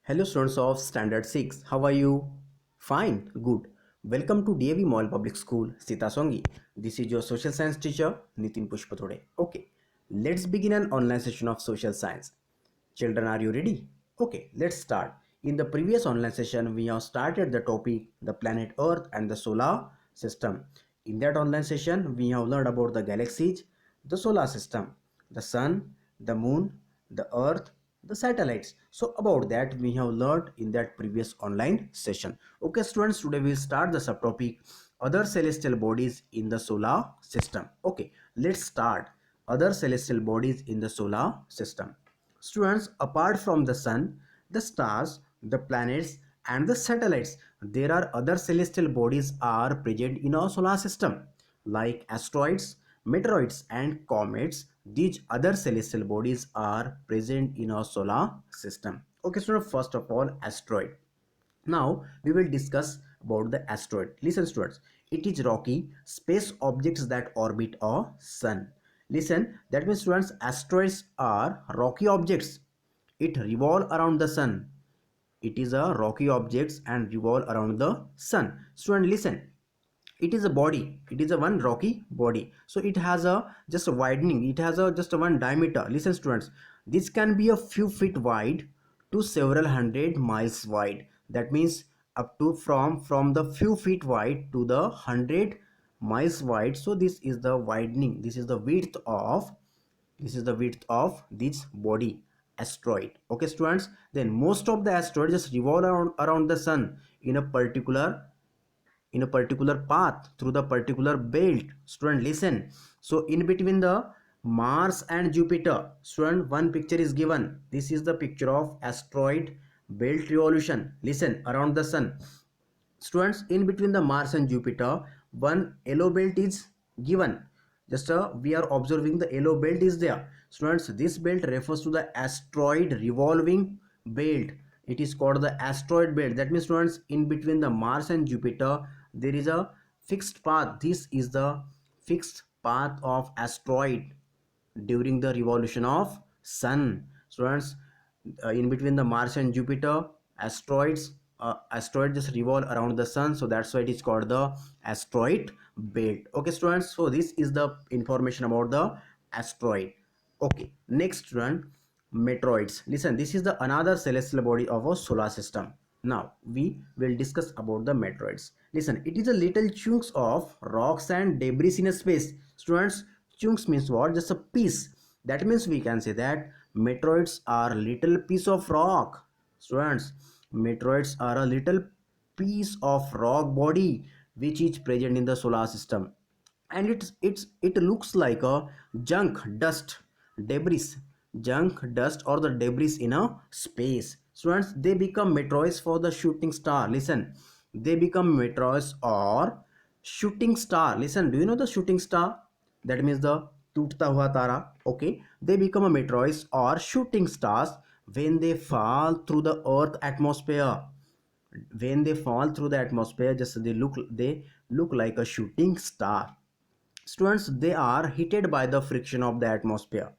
Hello students of Standard 6, how are you? Fine, good. Welcome to DAV Mall Public School, Sita Songi. This is your social science teacher, Nitin Pushpatode. Okay, let's begin an online session of social science. Children, are you ready? Okay, let's start. In the previous online session, we have started the topic, the planet Earth and the solar system. In that online session, we have learned about the galaxies, the solar system, the sun, the moon, the earth, the satellites. So about that we have learned in that previous online session. Okay students, today we will start the subtopic other celestial bodies in the solar system. Okay, let's start. Other celestial bodies in the solar system. Students, apart from the sun, the stars, the planets and the satellites, there are other celestial bodies are present in our solar system like asteroids, meteoroids and comets. These other celestial bodies are present in our solar system. Okay, so first of all, asteroid. Now we will discuss about the asteroid. Listen students, it is rocky space objects that orbit our sun. Listen, that means students, asteroids are rocky objects. It revolve around the sun. It is a rocky objects and revolve around the sun. Student, listen, it is a body, it is a one rocky body, so it has a just a widening, it has a just a one diameter. Listen students, this can be a few feet wide to several hundred miles wide. That means up to from the few feet wide to the 100 miles wide. So this is the widening, this is the width of, this is the width of this body, asteroid. Okay students, then most of the asteroids just revolve around the sun in a particular, in a particular path through the particular belt. Student, listen, so in between the Mars and Jupiter, student, one picture is given. This is the picture of asteroid belt revolution. Listen, around the sun. Students, in between the Mars and Jupiter, one yellow belt is given. Just we are observing the yellow belt is there. Students, this belt refers to the asteroid revolving belt. It is called the asteroid belt. That means students, in between the Mars and Jupiter there is a fixed path. This is the fixed path of asteroid during the revolution of sun. Students, in between the Mars and Jupiter, asteroid just revolve around the sun, so that's why it is called the asteroid belt. Okay students, so this is the information about the asteroid. Okay, next student, meteoroids. Listen, this is the another celestial body of our solar system. Now we will discuss about the meteoroids. Listen, it is a little chunks of rocks and debris in a space. Students, chunks means what? Just a piece. That means we can say that meteoroids are little piece of rock. Students, meteoroids are a little piece of rock body which is present in the solar system, and it looks like a junk dust, debris, junk dust or the debris in a space. Students, they become meteoroids for the shooting star. Listen, they become meteoroids or shooting star. Listen, do you know the shooting star? That means the टूटता हुआ तारा. Okay, they become a meteoroids or shooting stars when they fall through the earth atmosphere. When they fall through the atmosphere, just they look like a shooting star. Students, they are heated by the friction of the atmosphere.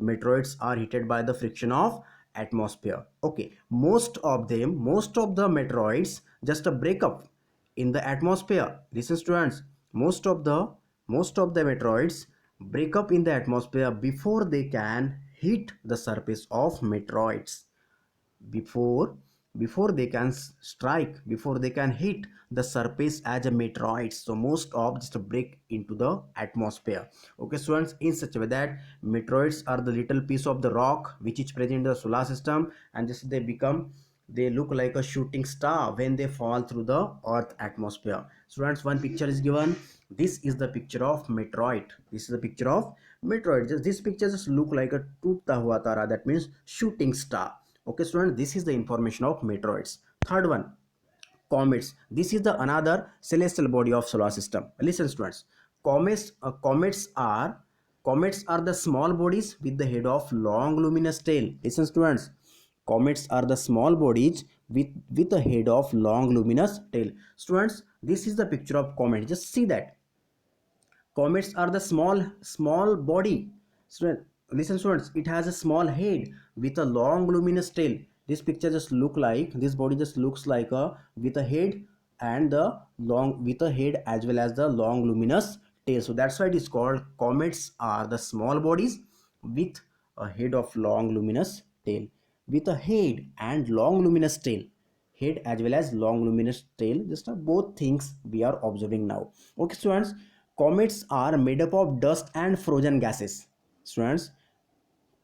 Meteoroids are heated by the friction of atmosphere. Okay, most of them, most of the meteoroids just a break up in the atmosphere. Listen students, most of the meteoroids break up in the atmosphere before they can hit the surface of meteoroids. Before before they can strike, before they can hit the surface as a meteoroid, so most of just break into the atmosphere. Okay students, in such a way that meteoroids are the little piece of the rock which is present in the solar system, and just they look like a shooting star when they fall through the earth atmosphere. Students, one picture is given. This is the picture of meteoroid. This is the picture of meteoroid. Just this picture just look like a tootda hua tara, that means shooting star. Okay students, this is the information of meteoroids. Third one, comets. This is the another celestial body of solar system. Listen students, comets are the small bodies with the head of long luminous tail. Listen students, comets are the small bodies with a head of long luminous tail. Students, this is the picture of comet. Just see that comets are the small body. Student, listen students, it has a small head with a long luminous tail. This picture just look like, this body just looks like a with a head and the long with a head as well as the long luminous tail. So that's why it is called comets are the small bodies with a head of long luminous tail, with a head and long luminous tail, head as well as long luminous tail, just both things we are observing now. Okay students, comets are made up of dust and frozen gases. Students,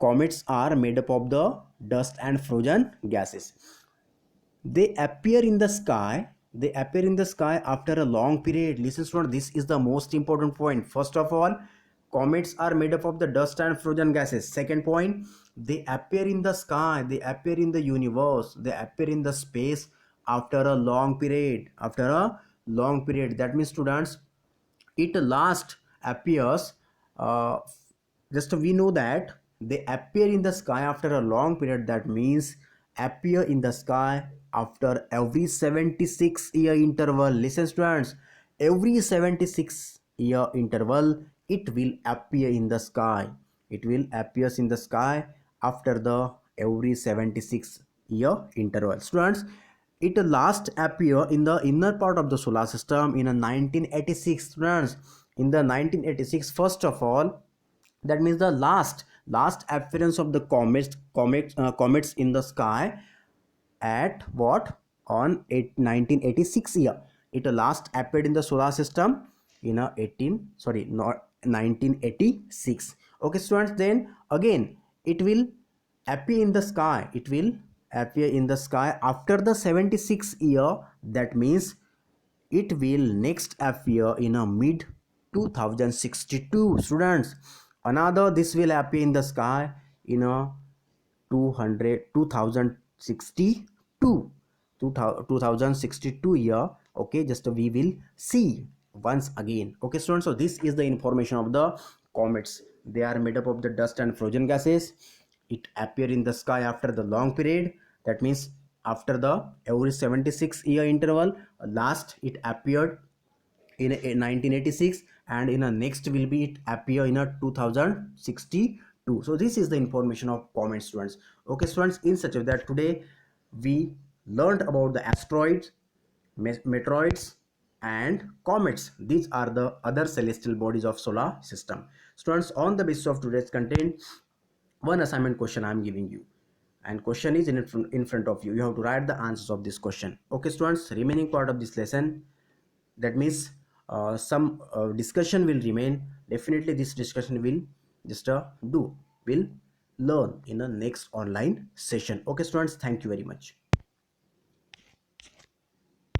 comets are made up of the dust and frozen gases. They appear in the sky, they appear in the sky after a long period. Listen students, this is the most important point. First of all, comets are made up of the dust and frozen gases. Second point, they appear in the sky, they appear in the universe, they appear in the space after a long period, after a long period. That means students, it last appears, uh, just we know that they appear in the sky after a long period. That means appear in the sky after every 76-year interval. Listen students, every 76-year interval it will appear in the sky, it will appears in the sky after the every 76-year interval. Students, it last appear in the inner part of the solar system in a 1986. Students, in the 1986, first of all, that means the last appearance of the comets in the sky at what, on 1986 year. It last appeared in the solar system in a 18 sorry not 1986. Okay students, then again it will appear in the sky, it will appear in the sky after the 76 year. That means it will next appear in a mid 2062. Students, another this will appear in the sky in a 2062, 2062 year. Okay, just we will see once again. Okay students, so this is the information of the comets. They are made up of the dust and frozen gases. It appear in the sky after the long period. That means after the every 76-year interval, last it appeared in a 1986, and in a next will be it appear in a 2062. So this is the information of comets students. Okay students, in such a way that today we learned about the asteroids, meteoroids and comets. These are the other celestial bodies of solar system. Students, on the basis of today's content, one assignment question I am giving you, and question is in front of you. You have to write the answers of this question. Okay students, remaining part of this lesson, that means some discussion will remain. Definitely this discussion will just will learn in the next online session. Okay students, thank you very much.